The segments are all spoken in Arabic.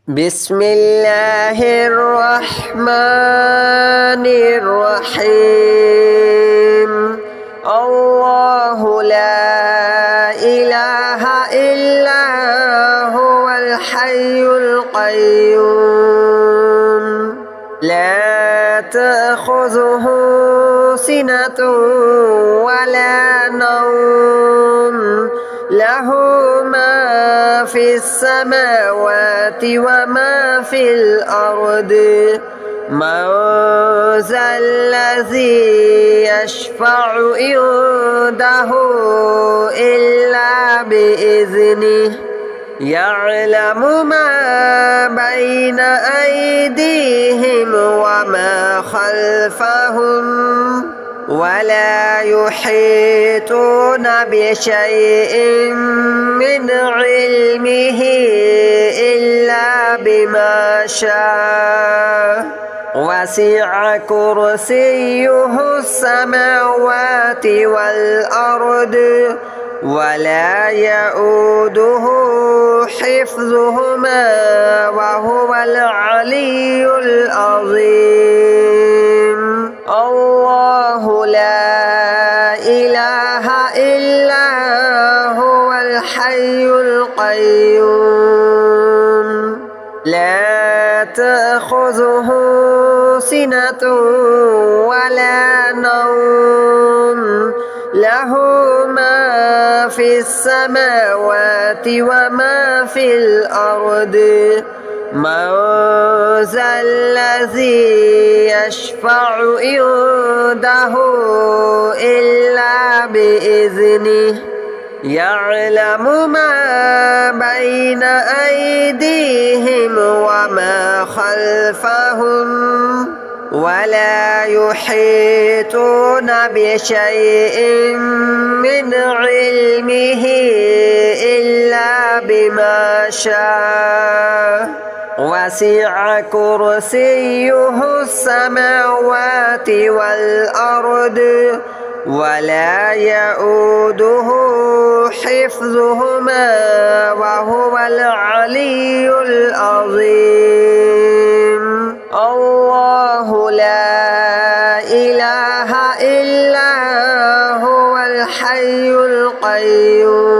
بسم الله الرحمن الرحيم الله لا إله إلا هو الحي القيوم لا تأخذه سنة ولا نوم له ما في السماوات وما في الأرض من ذا الذي يشفع عنده إلا بإذنه يعلم ما بين أيديهم وما خلفهم ولا يحيطون بشيء من علمه إلا بما شاء وسع كرسيه السماوات والأرض ولا يؤوده حفظهما وهو العلي العظيم الله لا إله إلا هو الحي القيوم لا تأخذه سنة ولا نوم له ما في السماوات وما في الأرض من ذا الذي يشفع عنده إلا بإذنه يعلم ما بين أيديهم وما خلفهم ولا يحيطون بشيء من علمه إلا بما شاء وسع كرسيه السماوات والأرض ولا يؤوده حفظهما وهو العلي العظيم الله لا إله إلا هو الحي القيوم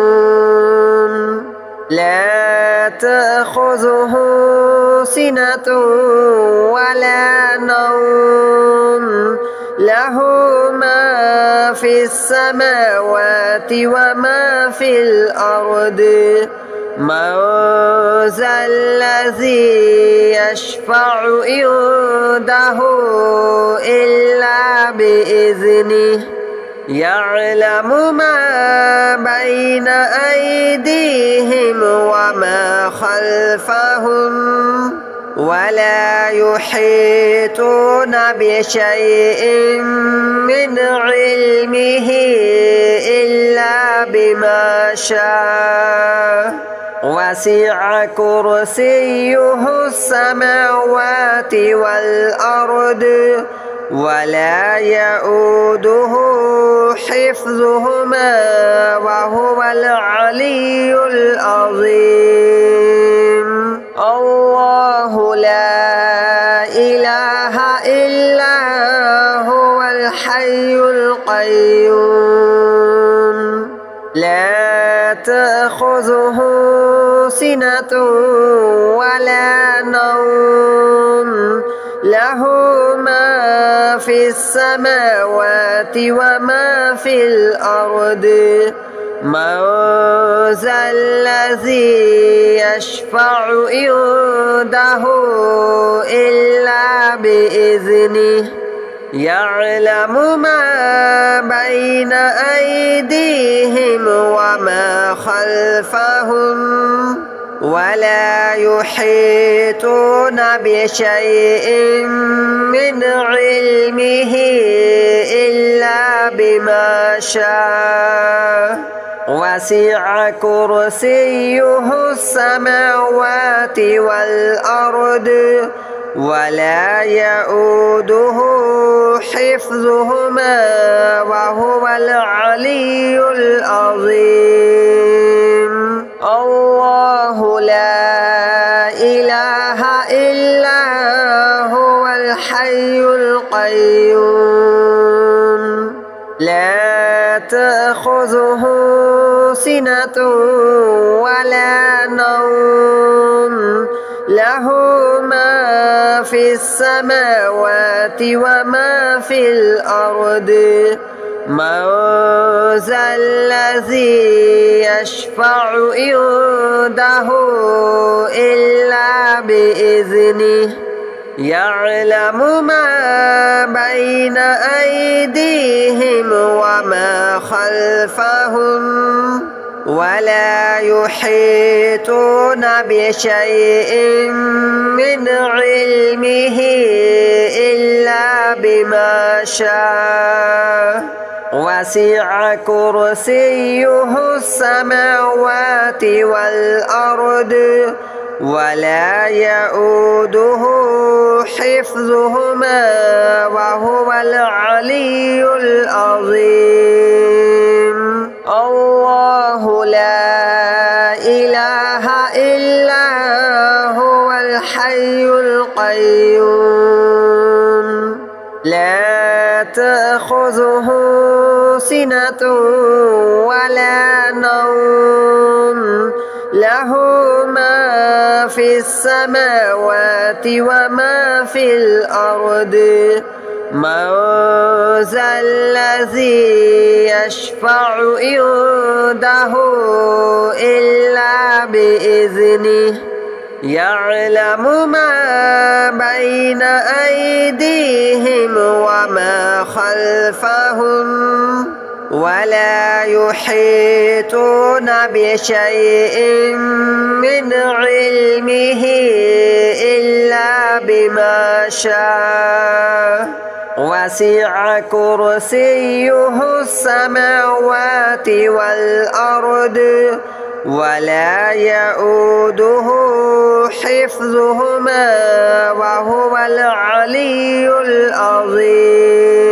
لا تأخذه سنة ولا نوم له ما في السماوات وما في الأرض من ذا الذي يشفع عنده إلا بإذنه يعلم ما بين أيديهم وما خلفهم ولا يحيطون بشيء من علمه إلا بما شاء وسع كرسيه السماوات والأرض ولا يؤوده حفظهما وهو العلي العظيم الله لا إله إلا هو الحي القيوم لا تأخذه سنة ولا نوم له ما في السماوات وما في الأرض من ذا الذي يشفع عنده إلا بإذنه يعلم ما بين أيديهم وما خلفهم ولا يحيطون بشيء من علمه إلا بما شاء وسع كرسيه السماوات والأرض ولا يؤوده حفظهما وهو العلي العظيم الله لا إله إله إلا هو الحي القيوم لا تأخذه سنة ولا نوم له ما في السماوات وما في الأرض من ذا الذي يشفع عنده إلا بإذنه يعلم ما بين أيديهم وما خلفهم ولا يحيطون بشيء من علمه إلا بما شاء وسع كرسيه السماوات والأرض ولا يؤوده حفظهما وهو العلي العظيم الله لا إله إلا هو الحي القيوم لا تأخذه سنة ولا نوم له ما في السماوات وما في الأرض من ذا الذي يشفع عنده إلا بإذنه يعلم ما بين أيديهم وما خلفهم ولا يحيطون بشيء من علمه إلا بما شاء وسع كرسيه السماوات والأرض ولا يؤوده حفظهما وهو العلي العظيم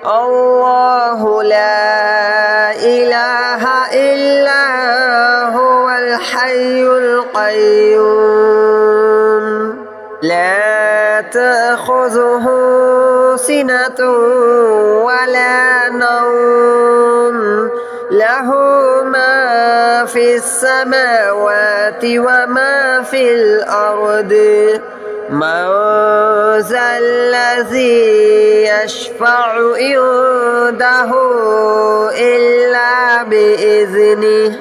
الله لا إله إلا هو الحي القيوم لا تأخذه سنة ولا نوم له ما في السماوات وما في الأرض من ذا الذي يشفع عنده إلا بإذنه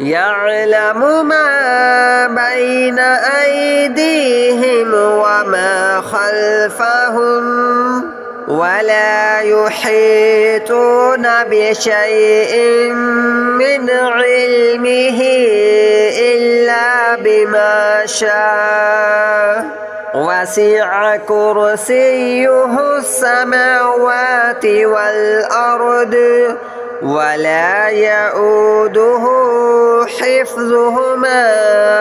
يعلم ما بين أيديهم وما خلفهم ولا يحيطون بشيء من علمه إلا بما شاء وسع كرسيه السماوات والأرض ولا يؤوده حفظهما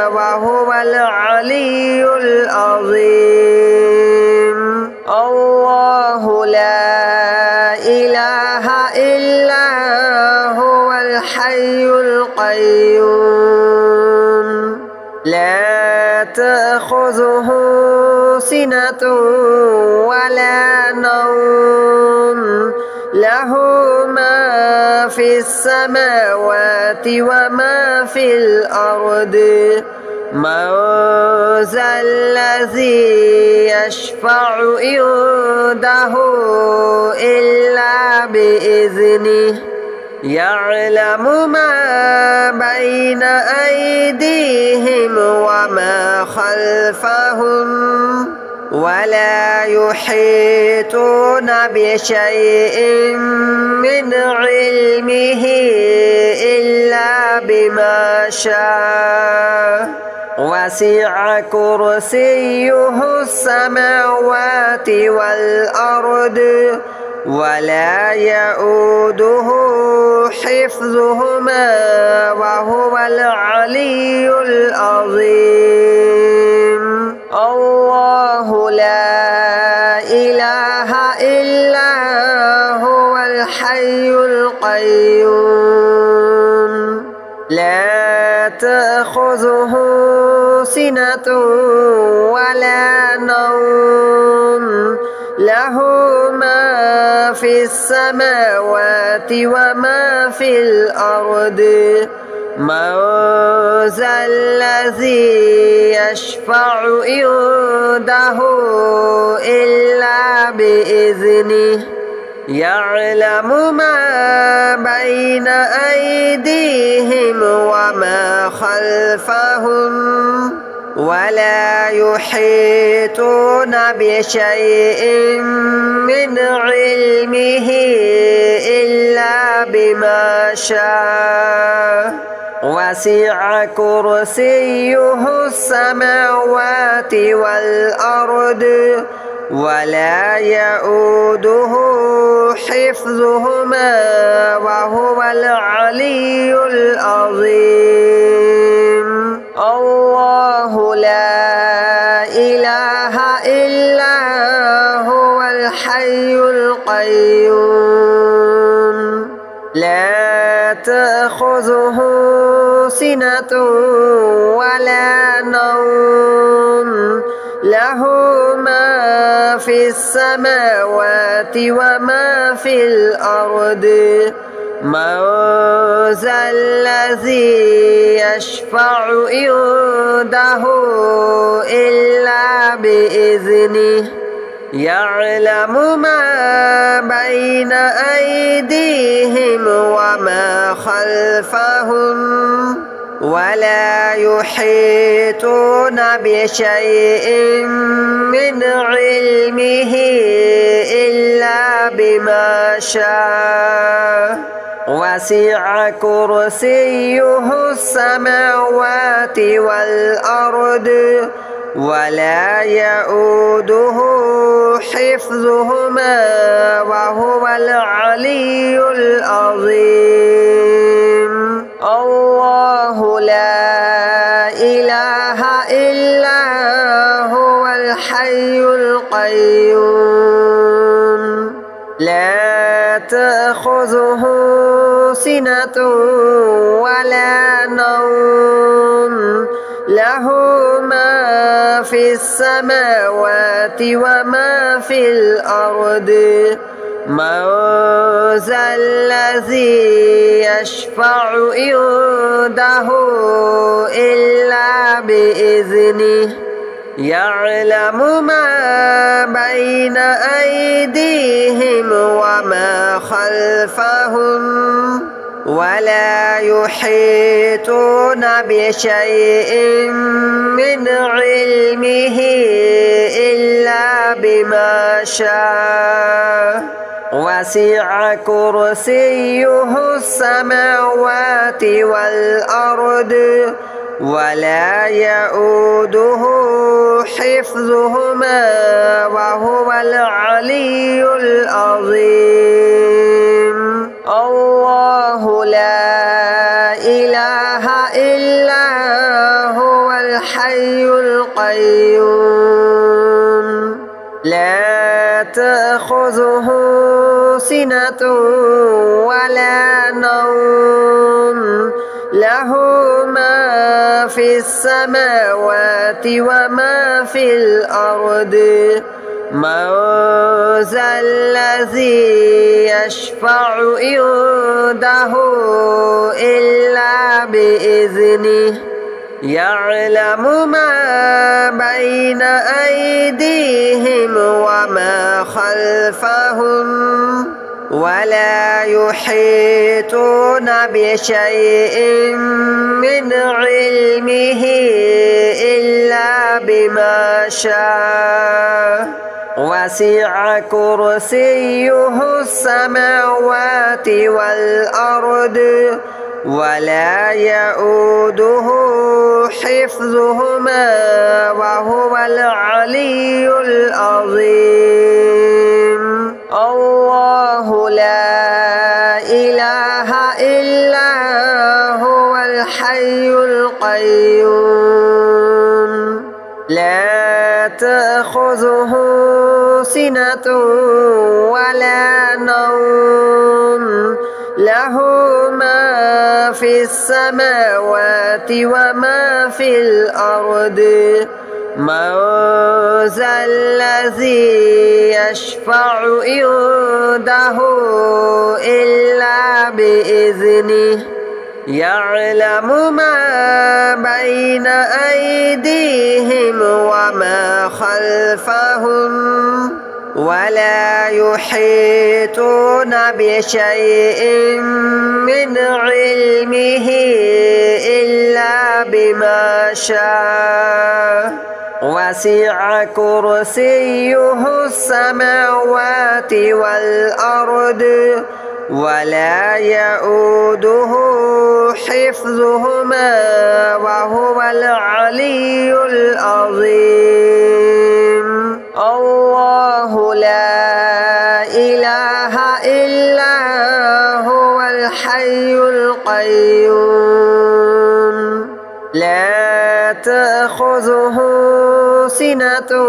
وهو العلي العظيم الله لا إله إلا هو الحي القيوم لا تأخذه سنة ولا نوم له ما في السماوات وما في الأرض من ذا الذي يشفع عنده إلا بإذنه يعلم ما بين أيديهم وما خلفهم ولا يحيطون بشيء من علمه إلا بما شاء وسع كرسيه السماوات والأرض ولا يؤوده حفظهما وهو العلي العظيم الله لا إله إلا هو الحي القيوم لا تأخذه سنة سنة ولا نوم له ما في السماوات وما في الأرض من ذا الذي يشفع عنده إلا بإذنه يعلم ما بين أيديهم وما خلفهم ولا يحيطون بشيء من علمه إلا بما شاء وسع كرسيه السماوات والأرض ولا يؤوده حفظهما وهو العلي العظيم الله لا إله إلا هو الحي القيوم لا تأخذه سنة ولا نوم له ما في السماوات وما في الأرض من ذا الذي يشفع عنده إلا بإذنه يعلم ما بين أيديهم وما خلفهم ولا يحيطون بشيء من علمه إلا بما شاء وسع كرسيه السماوات والأرض ولا يؤوده حفظهما وهو العلي العظيم الله لا إله إلا هو الحي القيوم لا تأخذه سنة ولا نوم له ما في السماوات وما في الأرض من ذا الذي يشفع عنده إلا بإذنه يعلم ما بين أيديهم وما خلفهم ولا يحيطون بشيء من علمه إلا بما شاء وسع كرسيه السماوات والأرض ولا يؤوده حفظهما وهو العلي العظيم الله لا إله إلا هو الحي القيوم لا تأخذه سنة ولا نوم له ما في السماوات وما في الأرض من ذا الذي يشفع عنده إلا بإذنه يعلم ما بين أيديهم وما خلفهم ولا يحيطون بشيء من علمه إلا بما شاء وسع كرسيه السماوات والأرض ولا يؤوده حفظهما وهو العلي العظيم الله لا إله إلا هو الحي القيوم لا تأخذه سنة ولا نوم له ما في السماوات وما في الأرض من ذا الذي يشفع عنده إلا بإذنه يعلم ما بين أيديهم وما خلفهم ولا يحيطون بشيء من علمه إلا بما شاء وسع كرسيه السماوات والأرض ولا يؤوده حفظهما وهو العلي العظيم الله لا إله إلا هو الحي القيوم لا تأخذه سنة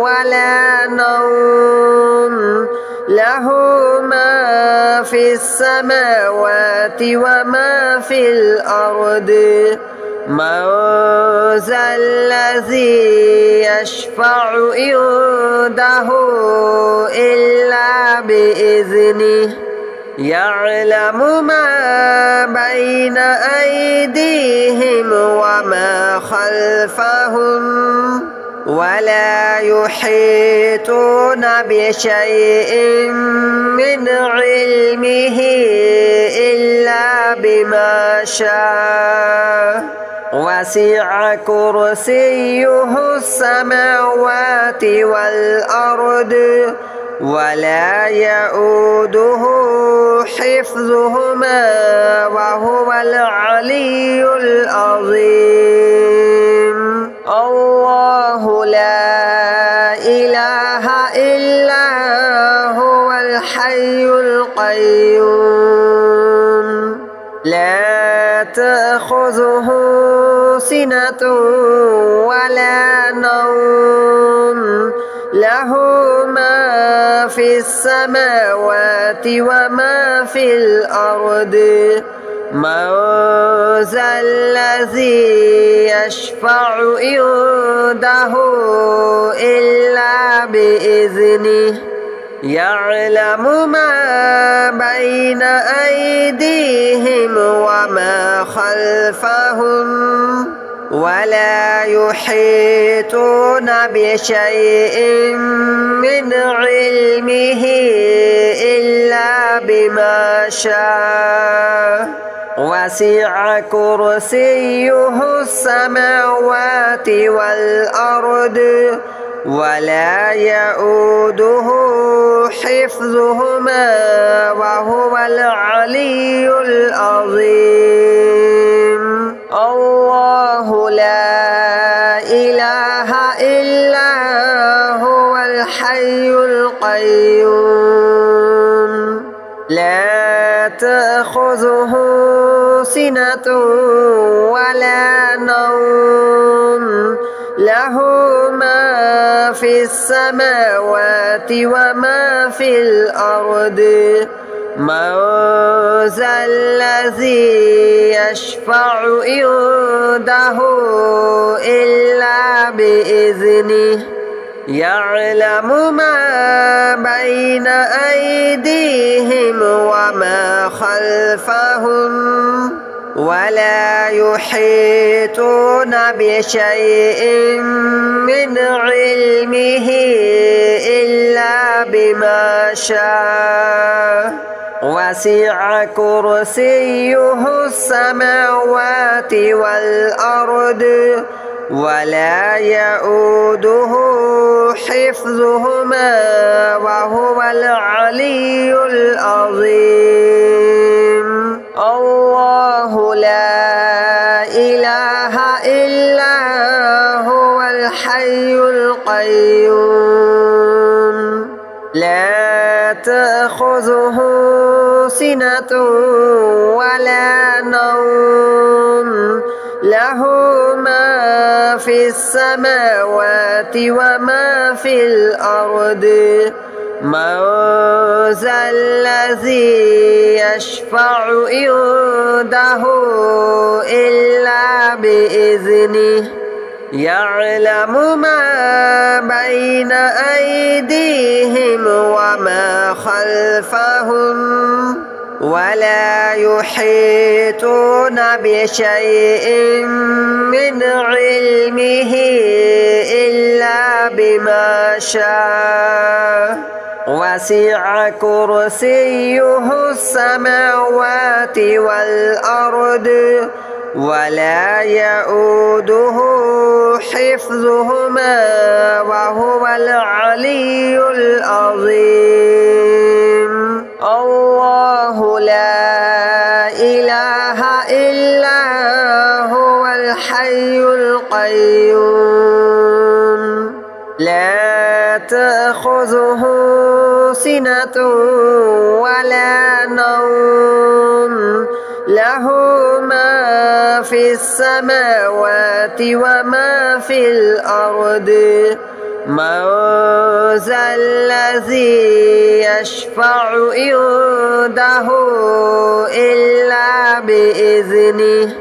ولا نوم له ما في السماوات وما في الأرض من ذا الذي يشفع عنده إلا بإذنه يعلم ما بين أيديهم وما خلفهم ولا يحيطون بشيء من علمه إلا بما شاء وسع كرسيه السماوات والأرض ولا يؤوده حفظهما وهو العلي العظيم الله لا إله إلا هو الحي القيوم لا تأخذه سنة ولا نوم له ما في السماوات وما في الأرض من ذا الذي يشفع عنده إلا بإذنه يعلم ما بين أيديهم وما خلفهم ولا يحيطون بشيء من علمه إلا بما شاء وسع كرسيه السماوات والأرض ولا يؤوده حفظهما وهو العلي العظيم الله لا إله إلا هو الحي القيوم لا تأخذه سنة ولا نوم له ما في السماوات وما في الأرض من ذا الذي يشفع عنده إلا بإذنه يعلم ما بين أيديهم وما خلفهم ولا يحيطون بشيء من علمه إلا بما شاء وسع كرسيه السماوات والأرض ولا يؤوده حفظهما وهو العلي العظيم الله لا إله إلا هو الحي القيوم لا تأخذه سنة ولا نوم له ما في السماوات وما في الأرض من ذا الذي يشفع عنده إلا بإذنه يعلم ما بين أيديهم وما خلفهم ولا يحيطون بشيء من علمه إلا بما شاء وسع كرسيه السماوات والأرض ولا يؤوده حفظهما وهو العلي العظيم الله لا إله إلا هو الحي القيوم لا تأخذه سنة ولا نوم له ما في السماوات وما في الأرض من ذا الذي يشفع عنده إلا بإذنه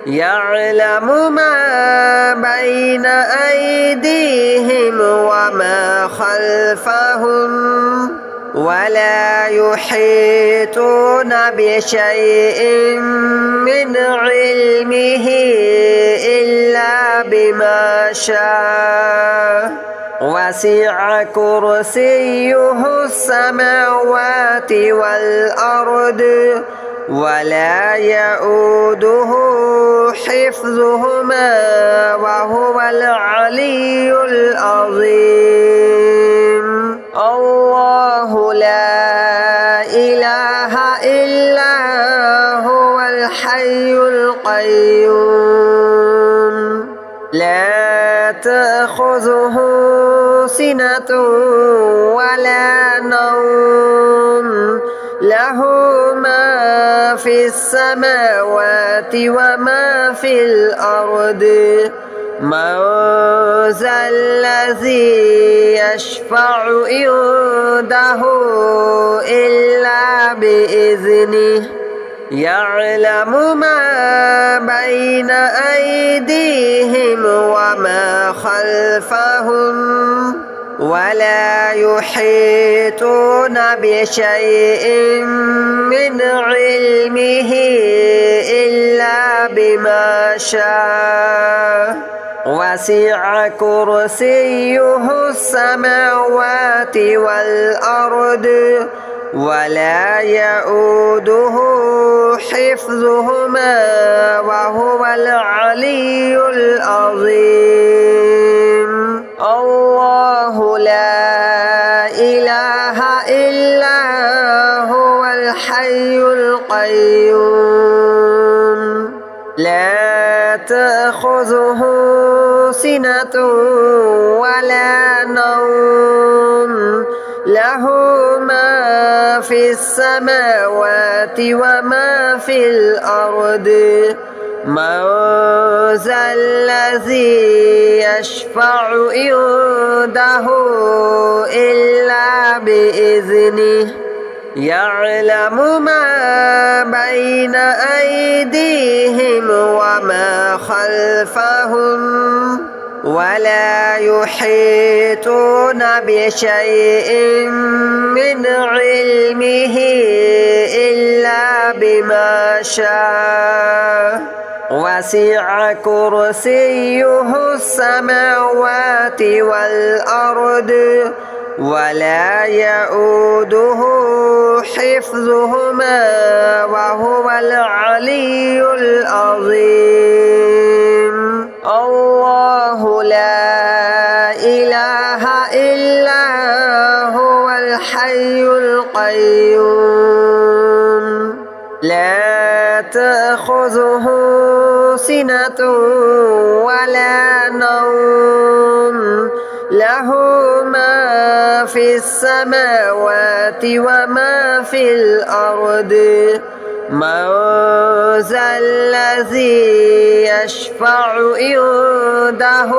يعلم ما بين أيديهم وما خلفهم ولا يحيطون بشيء من علمه إلا بما شاء وسع كرسيه السماوات والأرض ولا يؤوده حفظهما وهو العلي العظيم الله لا إله إلا هو الحي القيوم لا تأخذه سنة ولا نوم له ما في السماوات وما في الأرض من ذا الذي يشفع عنده إلا بإذنه يعلم ما بين أيديهم وما خلفهم ولا يحيطون بشيء من علمه إلا بما شاء وسع كرسيه السماوات والأرض ولا يؤوده حفظهما وهو العلي العظيم الله لا إله إلا هو الحي القيوم لا تأخذه سنة ولا نوم له ما في السماوات وما في الأرض من ذا الذي يشفع عنده إلا بإذنه يعلم ما بين أيديهم وما خلفهم ولا يحيطون بشيء من علمه إلا بما شاء وسع كرسيه السماوات والأرض ولا يؤوده حفظهما وهو العلي العظيم الله لا إله إلا هو الحي القيوم لا تأخذه سنة ولا نوم له ما في السماوات وما في الأرض من ذا الذي يشفع عنده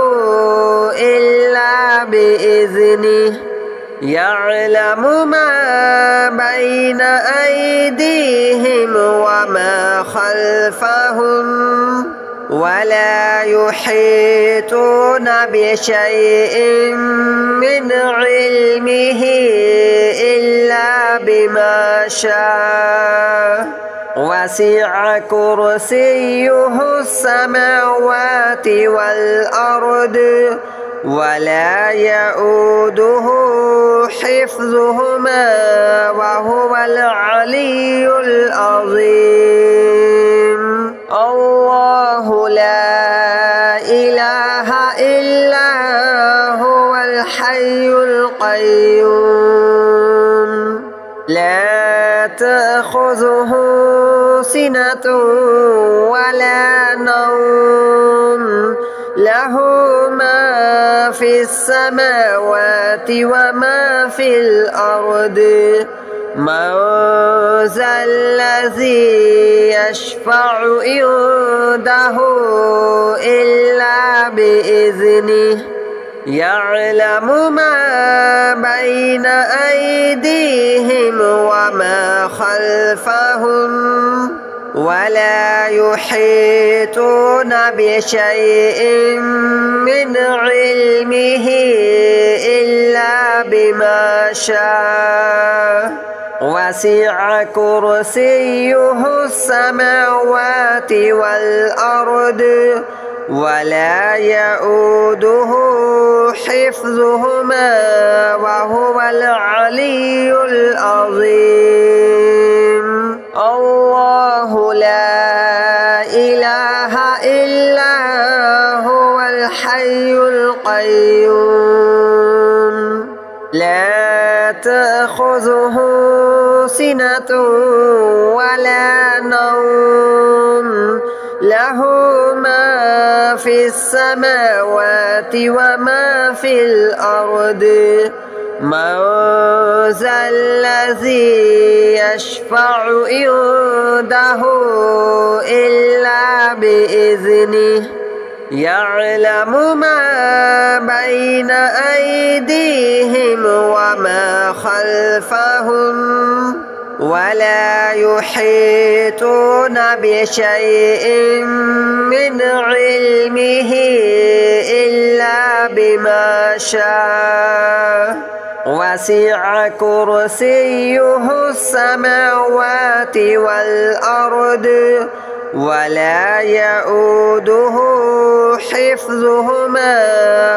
إلا بإذنه يعلم ما بين أيديهم وما خلفهم ولا يحيطون بشيء من علمه إلا بما شاء وسع كرسيه السماوات والأرض ولا يؤوده حفظهما وهو العلي العظيم الله لا إله إلا هو الحي القيوم لا تأخذه سنة ولا نوم له ما في السماوات وما في الأرض من ذا الذي يشفع عنده إلا بإذنه يعلم ما بين أيديهم وما خلفهم ولا يحيطون بشيء من علمه إلا بما شاء وسع كرسيه السماوات والأرض ولا يؤوده حفظهما وهو العلي العظيم الله لا إله إلا هو الحي القيوم لا تأخذه سنة ولا نوم له ما في السماوات وما في الأرض من ذا الذي يشفع عنده إلا بإذنه يعلم ما بين أيديهم وما خلفهم ولا يحيطون بشيء من علمه إلا بما شاء وسع كرسيه السماوات والأرض ولا يؤوده حفظهما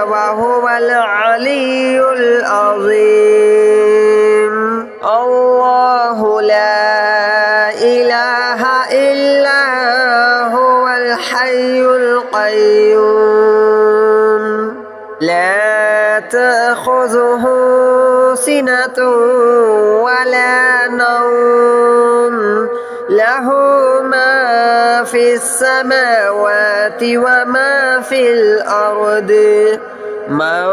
وهو العلي العظيم الله لا إله إلا هو الحي القيوم لا تأخذه سنة ولا نوم له ما في السماوات وما في الأرض من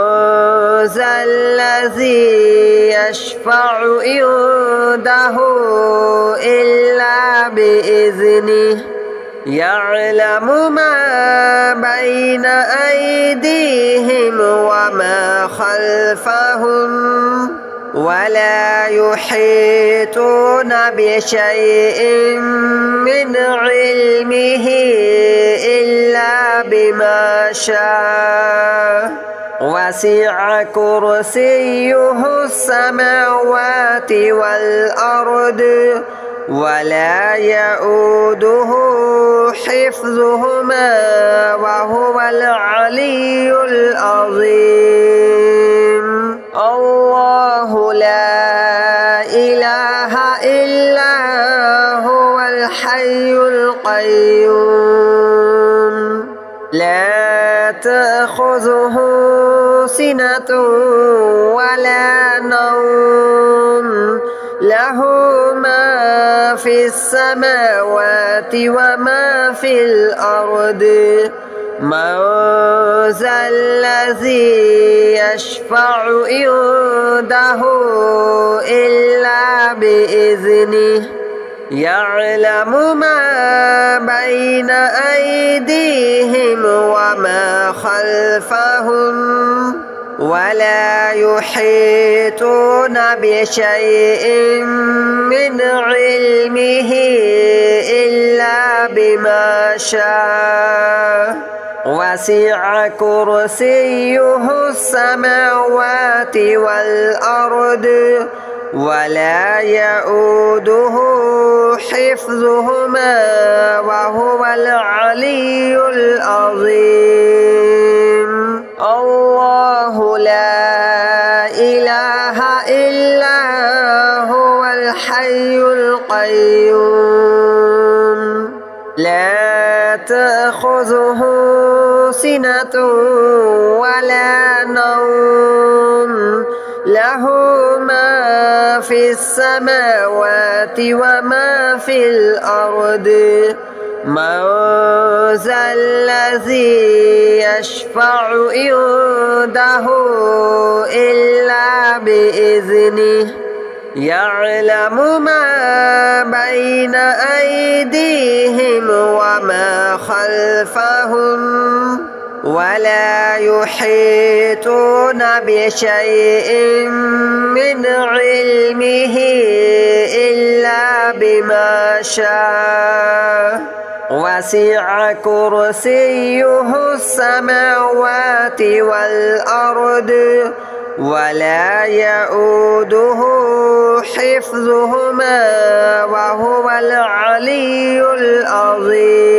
ذا الذي يشفع عنده إلا بإذنه يعلم ما بين أيديهم وما خلفهم ولا يحيطون بشيء من علمه إلا بما شاء وسع كرسيه السماوات والأرض ولا يؤوده حفظهما وهو العلي العظيم الله لا إله إلا هو الحي القيوم لا تأخذه سنة ولا نوم له ما في السماوات وما في الأرض من ذا الذي يشفع عنده إلا بإذنه يعلم ما بين أيديهم وما خلفهم ولا يحيطون بشيء من علمه إلا بما شاء وسع كرسيه السماوات والأرض ولا يؤوده حفظهما وهو العلي العظيم الله لا إله إلا هو الحي القيوم لا تأخذه سنة ولا نوم له ما في السماوات وما في الأرض من ذا الذي يشفع عنده إلا بإذنه يعلم ما بين أيديهم وما خلفهم ولا يحيطون بشيء من علمه إلا بما شاء وسع كرسيه السماوات والأرض ولا يؤوده حفظهما وهو العلي العظيم